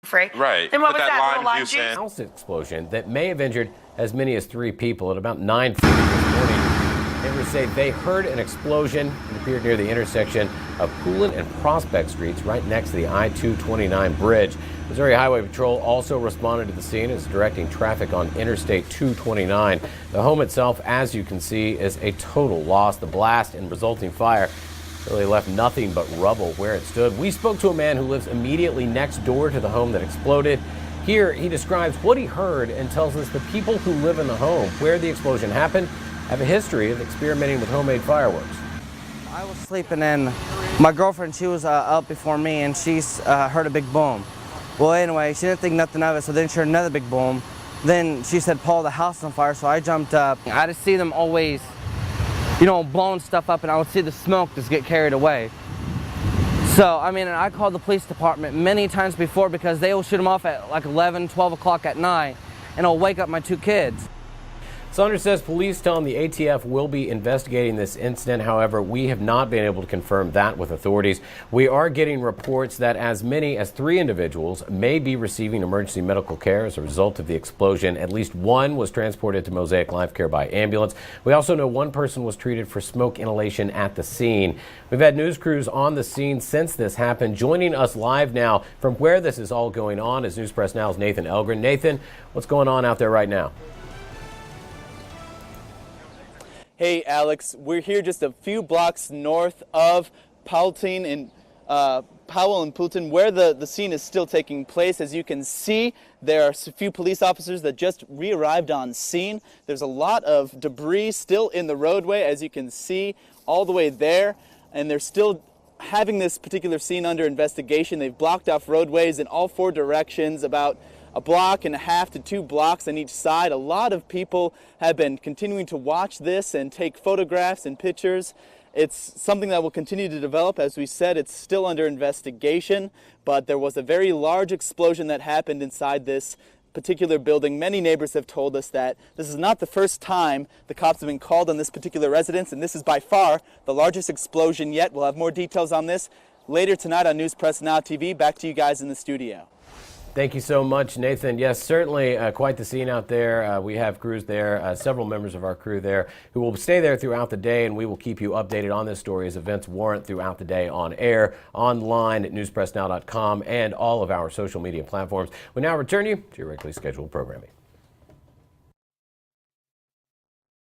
Free. Right. And what Put was that that? lime juice in. House explosion that may have injured as many as 3 people at about 9:40 this morning. Neighbors say they heard an explosion. It appeared near the intersection of Poulin and Prospect Streets, right next to the I-229 bridge. Missouri Highway Patrol also responded to the scene as directing traffic on Interstate 229. The home itself, as you can see, is a total loss. The blast and resulting fire really left nothing but rubble where it stood. We spoke to a man who lives immediately next door to the home that exploded. Here, he describes what he heard and tells us the people who live in the home where the explosion happened have a history of experimenting with homemade fireworks. I was sleeping and my girlfriend, she was up before me, and she heard a big boom. Well, anyway, she didn't think nothing of it, so then she heard another big boom. Then she said, Paul, the house is on fire, so I jumped up. I just see them always, blowing stuff up, and I would see the smoke just get carried away. So, I called the police department many times before because they will shoot them off at like 11, 12 o'clock at night, and it'll wake up my 2 kids. Saunders says police tell him the ATF will be investigating this incident. However, we have not been able to confirm that with authorities. We are getting reports that as many as 3 individuals may be receiving emergency medical care as a result of the explosion. At least 1 was transported to Mosaic Life Care by ambulance. We also know 1 person was treated for smoke inhalation at the scene. We've had news crews on the scene since this happened. Joining us live now from where this is all going on is News Press Now's Nathan Elgren. Nathan, what's going on out there right now? Hey Alex, we're here just a few blocks north of Powell and Poulton, where the scene is still taking place. As you can see, there are a few police officers that just re-arrived on scene. There's a lot of debris still in the roadway, as you can see all the way there, and they're still having this particular scene under investigation. They've blocked off roadways in all 4 directions, about 1.5 blocks to 2 blocks on each side. A lot of people have been continuing to watch this and take photographs and pictures. It's something that will continue to develop. As we said, it's still under investigation, but there was a very large explosion that happened inside this particular building. Many neighbors have told us that this is not the first time the cops have been called on this particular residence, and this is by far the largest explosion yet. We'll have more details on this later tonight on News Press Now TV. Back to you guys in the studio. Thank you so much, Nathan. Yes, certainly quite the scene out there. We have crews there, several members of our crew there who will stay there throughout the day, and we will keep you updated on this story as events warrant throughout the day on air, online at newspressnow.com, and all of our social media platforms. We now return you to your regularly scheduled programming.